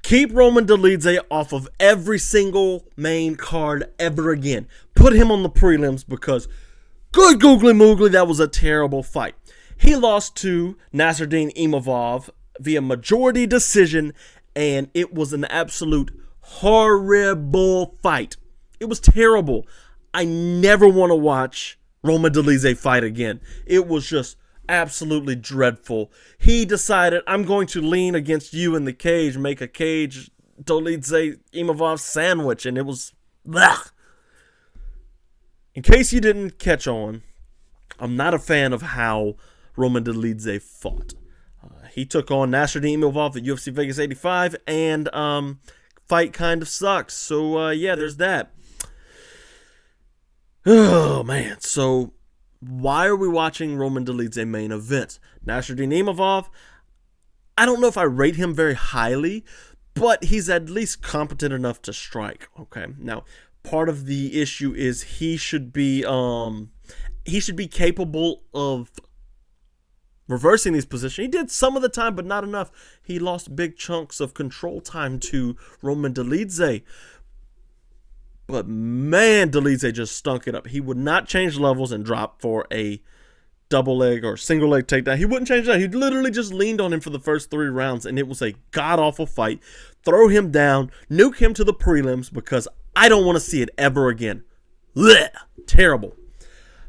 Keep Roman Dolidze off of every single main card ever again. Put him on the prelims because, good googly moogly, that was a terrible fight. He lost to Nassourdine Imavov via majority decision, and it was an absolute horrible fight. It was terrible. I never want to watch Roman Dolidze fight again. It was just absolutely dreadful. He decided, I'm going to lean against you in the cage, make a cage Dolidze Imavov sandwich, and it was blech. In case you didn't catch on, I'm not a fan of how Roman Dolidze fought. He took on Nassourdine Imavov at UFC Vegas 85, and fight kind of sucks. So, yeah, there's that. Oh, man. So, why are we watching Roman Dolidze main event? Nassourdine Imavov, I don't know if I rate him very highly, but he's at least competent enough to strike. Okay, now part of the issue is he should be capable of reversing these positions. He did some of the time, but not enough. He lost big chunks of control time to Roman Dolidze. But man, Dolidze just stunk it up. He would not change levels and drop for a double leg or single leg takedown. He wouldn't change that. He literally just leaned on him for the first 3 rounds, and it was a god-awful fight. Throw him down, nuke him to the prelims because I don't want to see it ever again. Blech. Terrible.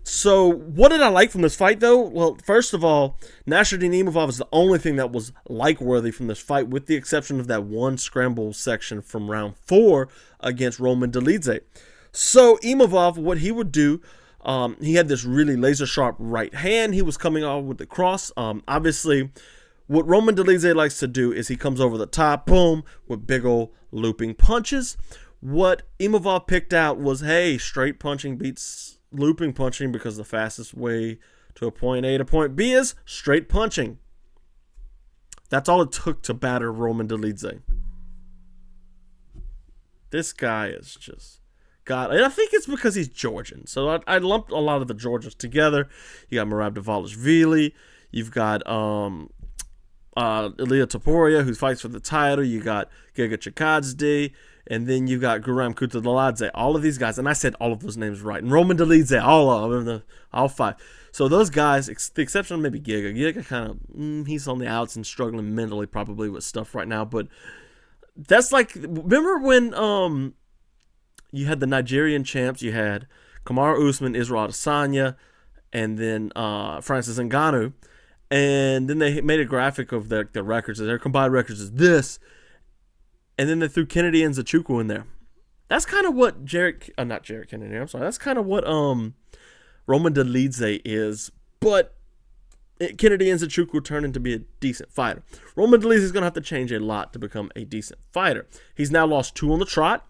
So, what did I like from this fight, though? Well, first of all, Nassourdine Imavov is the only thing that was like-worthy from this fight, with the exception of that one scramble section from round 4 against Roman Dolidze. So, Imavov, what he would do, he had this really laser-sharp right hand. He was coming off with the cross. Obviously, what Roman Dolidze likes to do is he comes over the top, boom, with big ol' looping punches. What Imavov picked out was, hey, straight punching beats looping punching because the fastest way to a point A to point B is straight punching. That's all it took to batter Roman Dolidze. This guy is just God. And I think it's because he's Georgian. So I lumped a lot of the Georgians together. You got Merab Dvalishvili. You've got Ilia Topuria, who fights for the title. You got Giga Chikadze. And then you've got Guram Kutadladze. All of these guys, and I said all of those names right. And Roman Dolidze, all of them, all 5. So those guys, the exception of maybe Giga. Giga kind of, he's on the outs and struggling mentally probably with stuff right now. But that's like, remember when you had the Nigerian champs? You had Kamaru Usman, Israel Adesanya, and then Francis Ngannou. And then they made a graphic of their records. Their combined records is this. And then they threw Kennedy and Nzechukwu in there. That's kind of what That's kind of what Roman Dolidze is. But Kennedy and Nzechukwu turned into be a decent fighter. Roman Dolidze is going to have to change a lot to become a decent fighter. He's now lost 2 on the trot.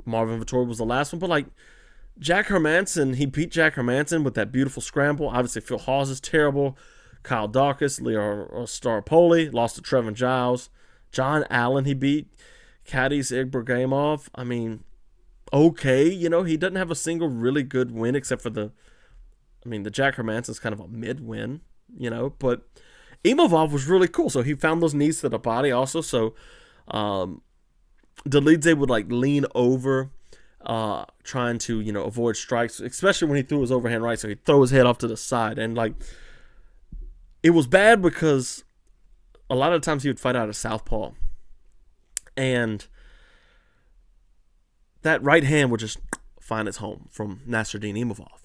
Marvin Vettori was the last one. But like Jack Hermanson, he beat Jack Hermanson with that beautiful scramble. Obviously, Phil Hawes is terrible. Kyle Dawkins, Leo Staropoli, lost to Trevin Giles. John Allen he beat. Kadis Ibragimov, I mean, okay, he doesn't have a single really good win except for the Jack Hermanson's kind of a mid-win, but Imavov was really cool. So he found those knees to the body also. So Dolidze would like lean over, trying to, avoid strikes, especially when he threw his overhand right. So he'd throw his head off to the side. And like, it was bad because a lot of times he would fight out of southpaw. And that right hand would just find its home from Nassourdine Imavov.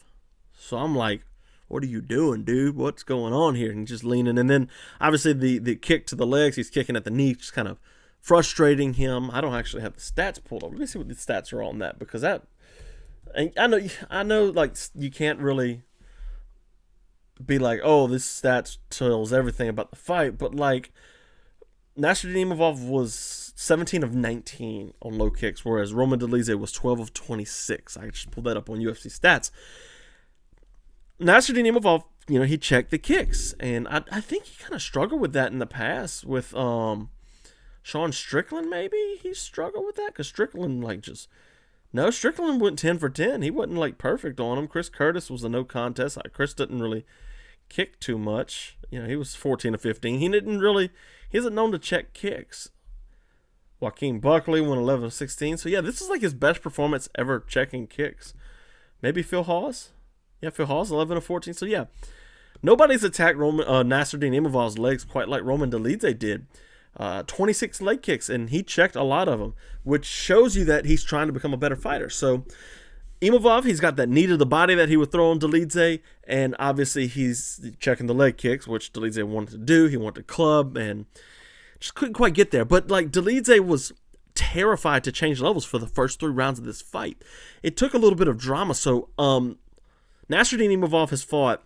So I'm like, what are you doing, dude? What's going on here? And he's just leaning. And then, obviously, the kick to the legs, he's kicking at the knee, just kind of frustrating him. I don't actually have the stats pulled up. Let me see what the stats are on that. Because that, I know, like, you can't really be like, oh, this stats tells everything about the fight. But, like, Nassourdine Imavov was 17 of 19 on low kicks, whereas Roman Dolidze was 12 of 26. I just pulled that up on UFC stats. Nassourdine Imavov, he checked the kicks, and I think he kind of struggled with that in the past with Sean Strickland, maybe he struggled with that because Strickland Strickland went 10 for 10. He wasn't like perfect on him. Chris Curtis was a no contest. Chris didn't really kick too much. He was 14 of 15. He isn't known to check kicks. Joaquin Buckley won 11-16. So, yeah, this is like his best performance ever checking kicks. Maybe Phil Hawes? Yeah, Phil Hawes, 11-14. So, yeah, nobody's attacked Nassourdine Imavov's legs quite like Roman Dolidze did. 26 leg kicks, and he checked a lot of them, which shows you that he's trying to become a better fighter. So, Imavov, he's got that knee to the body that he would throw on Dolidze, and obviously he's checking the leg kicks, which Dolidze wanted to do. He wanted to club, and just couldn't quite get there. But, like, Dolidze was terrified to change levels for the first 3 rounds of this fight. It took a little bit of drama. So, Nassourdine Imavov has fought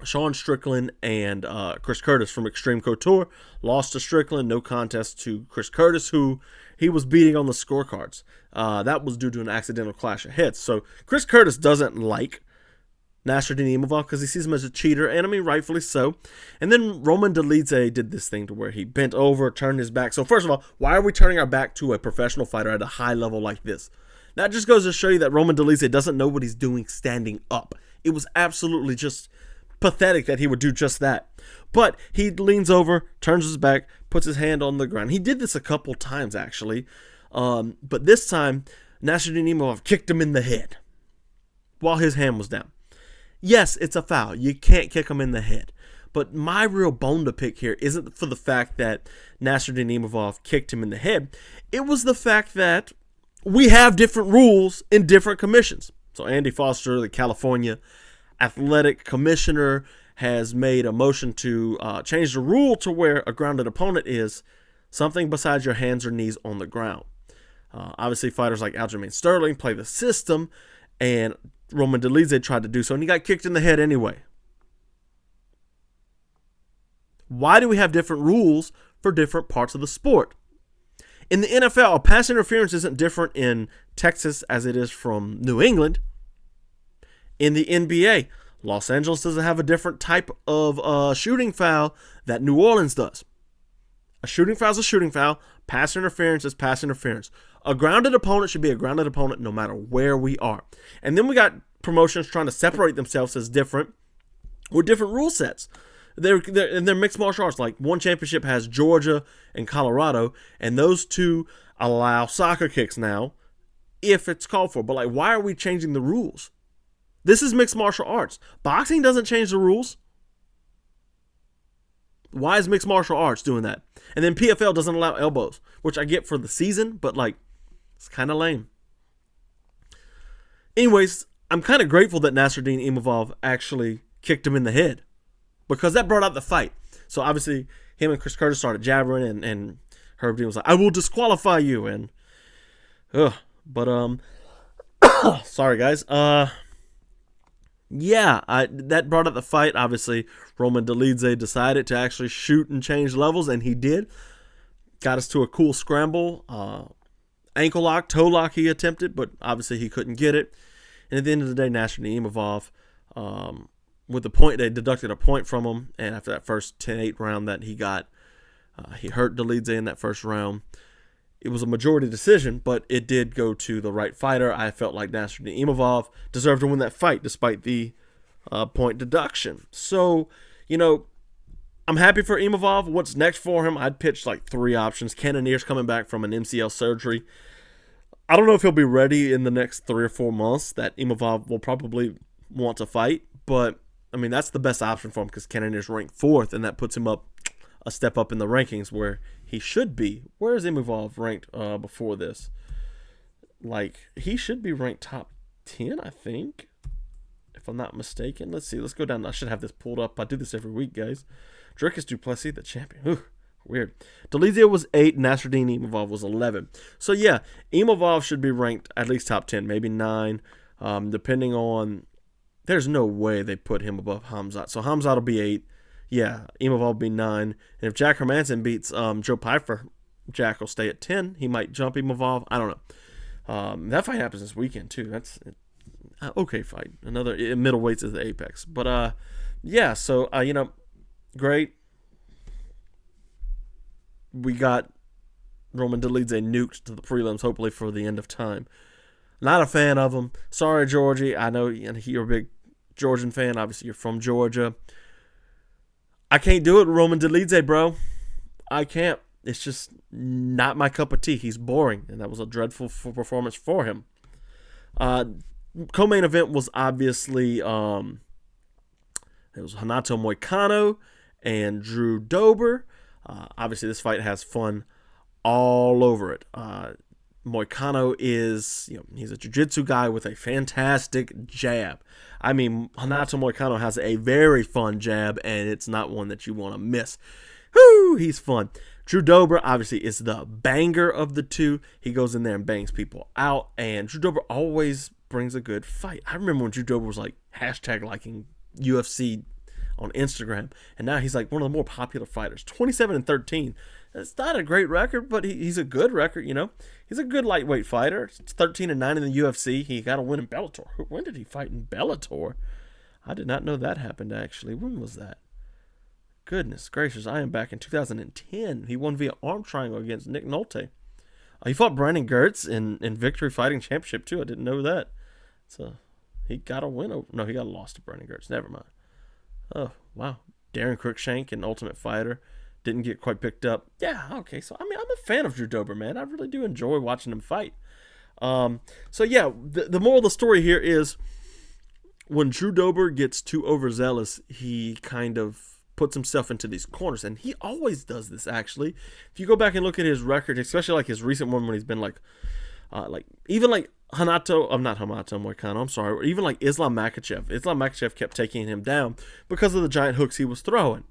Sean Strickland and Chris Curtis from Extreme Couture. Lost to Strickland, no contest to Chris Curtis, who he was beating on the scorecards. That was due to an accidental clash of heads. So Chris Curtis doesn't like Nassourdine Imavov because he sees him as a cheater, and I mean, rightfully so. And then Roman Dolidze did this thing to where he bent over, turned his back. So first of all, why are we turning our back to a professional fighter at a high level like this? That just goes to show you that Roman Dolidze doesn't know what he's doing standing up. It was absolutely just pathetic that he would do just that. But he leans over, turns his back, puts his hand on the ground. He did this a couple times, actually. But this time, Nassourdine Imavov kicked him in the head while his hand was down. Yes, it's a foul. You can't kick him in the head. But my real bone to pick here isn't for the fact that Nassourdine Imavov kicked him in the head. It was the fact that we have different rules in different commissions. So Andy Foster, the California Athletic Commissioner, has made a motion to change the rule to where a grounded opponent is something besides your hands or knees on the ground. Obviously, fighters like Aljamain Sterling play the system, and Roman Dolidze tried to do so, and he got kicked in the head anyway. Why do we have different rules for different parts of the sport? In the NFL, a pass interference isn't different in Texas as it is from New England. In the NBA, Los Angeles doesn't have a different type of shooting foul that New Orleans does. A shooting foul is a shooting foul. Pass interference is pass interference. A grounded opponent should be a grounded opponent no matter where we are. And then we got promotions trying to separate themselves as different with different rule sets. They're mixed martial arts. Like one championship has Georgia and Colorado, and those two allow soccer kicks now if it's called for. But like, why are we changing the rules? This is mixed martial arts. Boxing doesn't change the rules. Why is mixed martial arts doing that? And then PFL doesn't allow elbows, which I get for the season, but like, it's kind of lame. Anyways, I'm kind of grateful that Nassourdine Imavov actually kicked him in the head, because that brought out the fight. So obviously, him and Chris Curtis started jabbering, and Herb Dean was like, "I will disqualify you." And, sorry guys. Yeah, that brought up the fight. Obviously, Roman Dolidze decided to actually shoot and change levels, and he did. Got us to a cool scramble. Ankle lock, toe lock he attempted, but obviously he couldn't get it. And at the end of the day, Nassourdine Imavov, with the point, they deducted a point from him, and after that first 10-8 round that he got, he hurt Dolidze in that first round. It was a majority decision, but it did go to the right fighter. I felt like Nassourdine Imavov deserved to win that fight despite the point deduction. So, I'm happy for Imavov. What's next for him? I'd pitch like 3 options. Cannonier's coming back from an MCL surgery. I don't know if he'll be ready in the next 3 or 4 months that Imavov will probably want to fight, but I mean, that's the best option for him because Cannonier's ranked 4th, and that puts him up a step up in the rankings where he should be. Where is Imavov ranked before this? Like, he should be ranked top 10, I think, if I'm not mistaken. Let's see. Let's go down. I should have this pulled up. I do this every week, guys. Dricus Du Plessis, the champion. Ooh, weird. Dolidze was 8. Nassourdine Imavov was 11. So, yeah, Imavov should be ranked at least top 10, maybe 9, depending on... There's no way they put him above Hamzat. So, Hamzat will be 8. Yeah, Imavov will be 9. And if Jack Hermanson beats Joe Pyfer, Jack will stay at 10. He might jump Imavov. I don't know. That fight happens this weekend, too. That's okay fight. Another middleweights is the apex. But, yeah, so, great. We got Roman Dolidze nuked to the prelims, hopefully for the end of time. Not a fan of him. Sorry, Georgie. I know you're a big Georgian fan. Obviously, you're from Georgia. I can't do it with Roman Dolidze, bro. I can't. it's just not my cup of tea. He's boring, and that was a dreadful performance for him. Co-main event was obviously it was Renato Moicano and Drew Dober. Obviously, this fight has fun all over it. Moicano is, he's a jiu-jitsu guy with a fantastic jab. I mean, Renato Moicano has a very fun jab, and it's not one that you want to miss. Whoo, he's fun. Drew Dober, obviously, is the banger of the two. He goes in there and bangs people out, and Drew Dober always brings a good fight. I remember when Drew Dober was like hashtag liking UFC on Instagram, and now he's like one of the more popular fighters. 27-13. It's not a great record, but he's a good record, He's a good lightweight fighter. It's 13-9 in the UFC. He got a win in Bellator. When did he fight in Bellator? I did not know that happened, actually. When was that? Goodness gracious, I am back in 2010. He won via arm triangle against Nick Nolte. He fought Brandon Gertz in Victory Fighting Championship, too. I didn't know that. So he got a win. No, he got a loss to Brandon Gertz. Never mind. Oh, wow. Darren Cruikshank in Ultimate Fighter. Didn't get quite picked up. Yeah, okay. So, I'm a fan of Drew Dober, man. I really do enjoy watching him fight. So, yeah, the moral of the story here is when Drew Dober gets too overzealous, he kind of puts himself into these corners. And he always does this, actually. If you go back and look at his record, especially like his recent one when he's been not Renato Moicano, I'm sorry, or even like Islam Makhachev. Islam Makhachev kept taking him down because of the giant hooks he was throwing.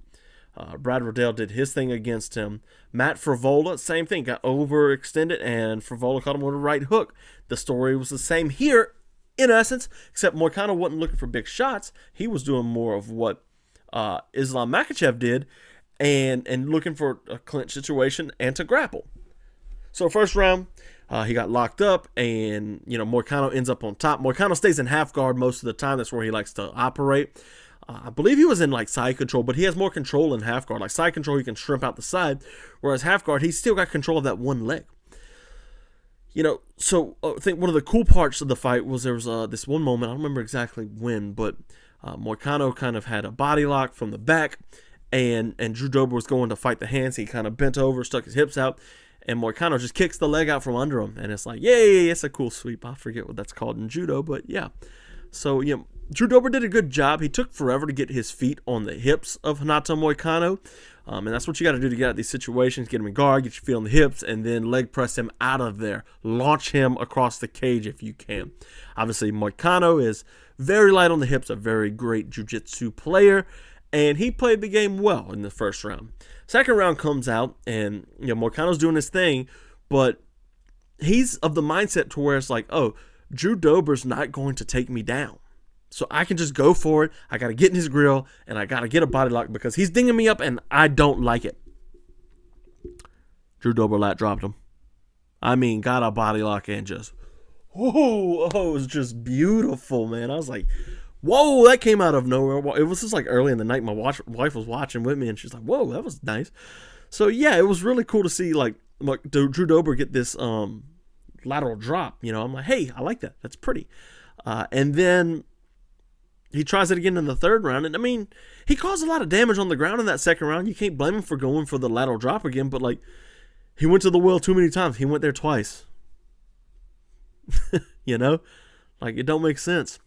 Brad Riddell did his thing against him. Matt Frevola, same thing, got overextended, and Frevola caught him with a right hook. The story was the same here, in essence, except Moicano wasn't looking for big shots. He was doing more of what Islam Makhachev did, and looking for a clinch situation and to grapple. So first round, he got locked up, and Moicano ends up on top. Moicano stays in half guard most of the time. That's where he likes to operate. I believe he was in like side control, but he has more control in half guard. Like side control, he can shrimp out the side, whereas half guard, he's still got control of that one leg. So I think one of the cool parts of the fight was there was this one moment, I don't remember exactly when, but Moicano kind of had a body lock from the back, and Drew Dober was going to fight the hands. He kind of bent over, stuck his hips out, and Moicano just kicks the leg out from under him, and it's like, yay, it's a cool sweep. I forget what that's called in judo, but yeah. So, Drew Dober did a good job. He took forever to get his feet on the hips of Renato Moicano, and that's what you got to do to get out of these situations. Get him in guard, get your feet on the hips, and then leg press him out of there. Launch him across the cage if you can. Obviously, Moicano is very light on the hips, a very great jiu-jitsu player, and he played the game well in the first round. Second round comes out, and Moicano's doing his thing, but he's of the mindset to where it's like, oh, Drew Dober's not going to take me down. So I can just go for it. I got to get in his grill, and I got to get a body lock because he's dinging me up, and I don't like it. Drew Dober lat dropped him. Got a body lock and just, it was just beautiful, man. I was like, whoa, that came out of nowhere. It was just like early in the night. My wife was watching with me, and she's like, whoa, that was nice. So, yeah, it was really cool to see, like Drew Dober get this lateral drop. I'm like, hey, I like that. That's pretty. And then he tries it again in the third round. And, he caused a lot of damage on the ground in that second round. You can't blame him for going for the lateral drop again. But, he went to the well too many times. He went there twice. It don't make sense.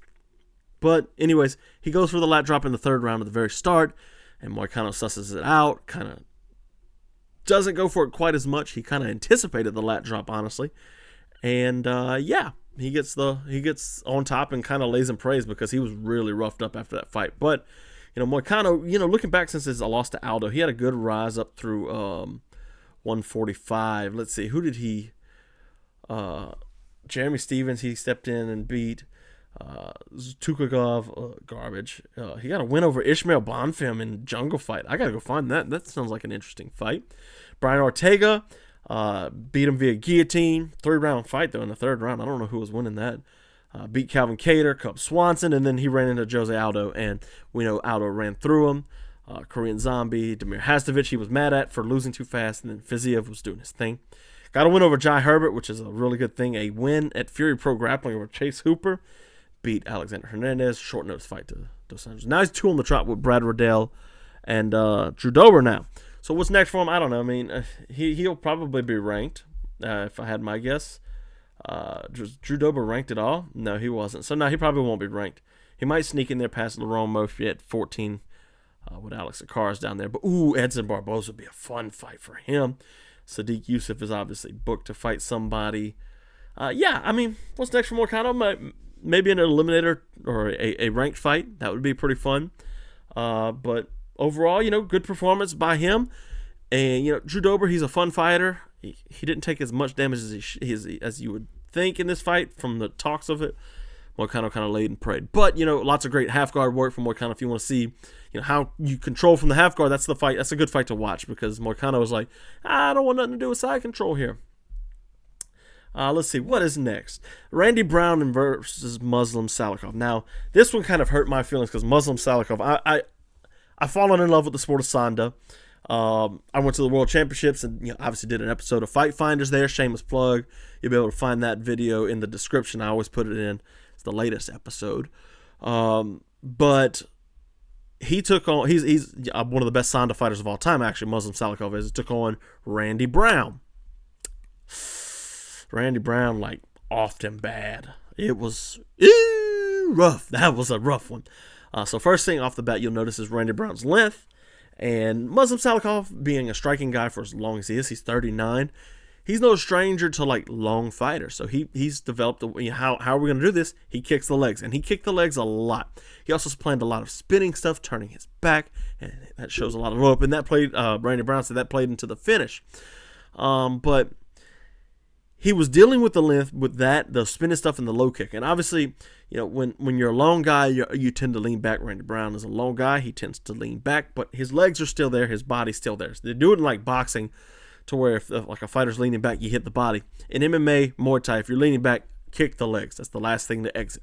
But, anyways, he goes for the lat drop in the third round at the very start. And Moicano susses it out. Kind of doesn't go for it quite as much. He kind of anticipated the lat drop, honestly. And, he gets on top and kind of lays in praise because he was really roughed up after that fight. But, Moicano, looking back since his loss to Aldo, he had a good rise up through 145. Let's see, who did he? Jeremy Stevens, he stepped in and beat. Tukagov, garbage. He got a win over Ishmael Bonfim in Jungle Fight. I got to go find that. That sounds like an interesting fight. Brian Ortega. Beat him via guillotine. 3-round fight, though, in the third round. I don't know who was winning that. Beat Calvin Kattar, Cub Swanson, and then he ran into Jose Aldo, and we know Aldo ran through him. Korean Zombie, Damir Hastovich, he was mad at for losing too fast, and then Fiziev was doing his thing. Got a win over Jai Herbert, which is a really good thing. A win at Fury Pro Grappling over Chase Hooper. Beat Alexander Hernandez. Short notice fight to Dos Anjos. Now he's 2 on the trot with Brad Riddell and Drew Dober now. So what's next for him? I don't know. I mean, he'll probably be ranked, if I had my guess. Drew Dober ranked at all? No, he wasn't. So no, he probably won't be ranked. He might sneak in there past Lerone Murphy at 14 with Alex Akara's down there. But Edson Barboza would be a fun fight for him. Sadiq Youssef is obviously booked to fight somebody. Yeah, I mean, what's next for Moicano? Maybe an eliminator or a ranked fight. That would be pretty fun. But overall, good performance by him. And, Drew Dober, he's a fun fighter. He didn't take as much damage as you would think in this fight from the talks of it. Moicano kind of laid and prayed. But, lots of great half guard work from Moicano. If you want to see, how you control from the half guard, that's the fight. That's a good fight to watch because Moicano was like, I don't want nothing to do with side control here. Let's see, what is next? Randy Brown versus Muslim Salikov. Now, this one kind of hurt my feelings because Muslim Salikov, I've fallen in love with the sport of Sanda. I went to the World Championships and obviously did an episode of Fight Finders there. Shameless plug. You'll be able to find that video in the description. I always put it in. It's the latest episode. But he took on, he's one of the best Sanda fighters of all time, actually, Muslim Salikov is. He took on Randy Brown. Randy Brown, offed him bad. It was rough. That was a rough one. So first thing off the bat you'll notice is Randy Brown's length. And Muslim Salikov, being a striking guy for as long as he is, he's 39. He's no stranger to long fighters. So he's developed how are we going to do this? He kicks the legs, and he kicked the legs a lot. He also planned a lot of spinning stuff, turning his back, and that shows a lot of rope. And that played Randy Brown said that played into the finish. But he was dealing with the length, with that, the spinning stuff, and the low kick. And obviously, when you're a long guy, you tend to lean back. Randy Brown is a long guy. He tends to lean back, but his legs are still there. His body's still there. So they do it in boxing to where if a fighter's leaning back, you hit the body. In MMA, Muay Thai, if you're leaning back, kick the legs. That's the last thing to exit.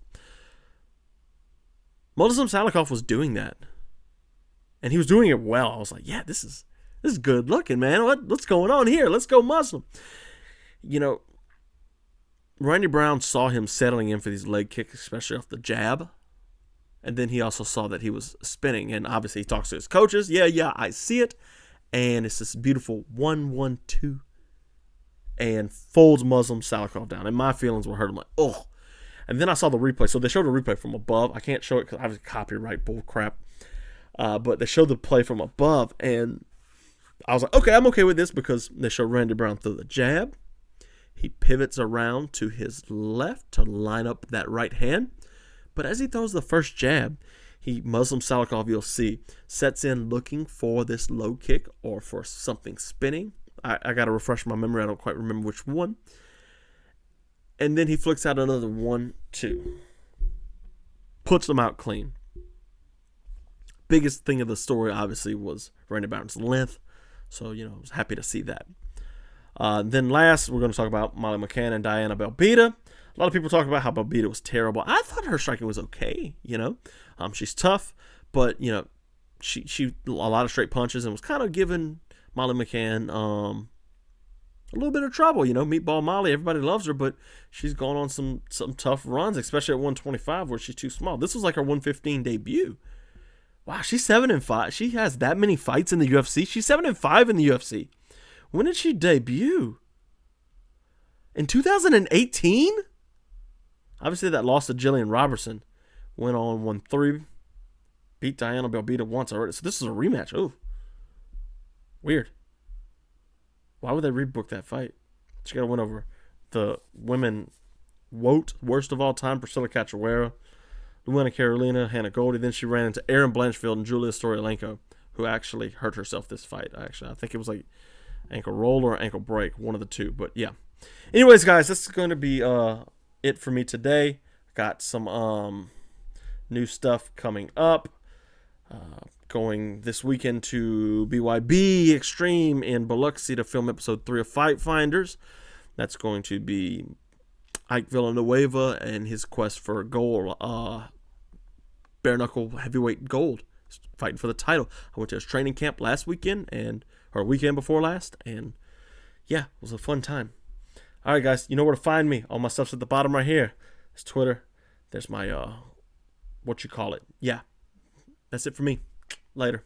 Muslim Salikov was doing that. And he was doing it well. I was like, yeah, this is good looking, man. What's going on here? Let's go Muslim. Randy Brown saw him settling in for these leg kicks, especially off the jab. And then he also saw that he was spinning. And obviously he talks to his coaches. Yeah, I see it. And it's this beautiful 1-1-2. And folds Muslim Salikov down. And my feelings were hurt. I'm like, oh. And then I saw the replay. So they showed a replay from above. I can't show it because I have copyright bull crap. But they showed the play from above. And I was like, okay, I'm okay with this because they show Randy Brown through the jab. He pivots around to his left to line up that right hand. But as he throws the first jab, Muslim Salikov, you'll see, sets in looking for this low kick or for something spinning. I got to refresh my memory. I don't quite remember which one. And then he flicks out another 1-2. Puts them out clean. Biggest thing of the story, obviously, was Randy Brown's length. So, I was happy to see that. Then last, we're going to talk about Molly McCann and Diana Belbita. A lot of people talk about how Belbita was terrible. I thought her striking was okay, She's tough, but, she a lot of straight punches and was kind of giving Molly McCann a little bit of trouble. Meatball Molly, everybody loves her, but she's gone on some tough runs, especially at 125 where she's too small. This was her 115 debut. Wow, she's 7-5. She has that many fights in the UFC. She's 7-5 in the UFC. When did she debut? In 2018? Obviously, that loss to Jillian Robertson. Went on, won 3. Beat Diana Belbita once already. So this is a rematch. Oh. Weird. Why would they rebook that fight? She got to win over the women worst of all time, Priscilla Cachoeira, Luana Carolina, Hannah Goldie. Then she ran into Erin Blanchfield and Julia Storyalenko, who actually hurt herself this fight. I think it was ankle roll or ankle break, one of the two. But yeah. Anyways, guys, this is going to be it for me today. Got some new stuff coming up. Going this weekend to BYB Extreme in Biloxi to film episode 3 of Fight Finders. That's going to be Ike Villanueva and his quest for gold, bare knuckle heavyweight gold, fighting for the title. I went to his training camp last weekend or weekend before last, and yeah, it was a fun time. All right, guys, you know where to find me. All my stuff's at the bottom right here. There's Twitter. There's my Yeah, that's it for me. Later.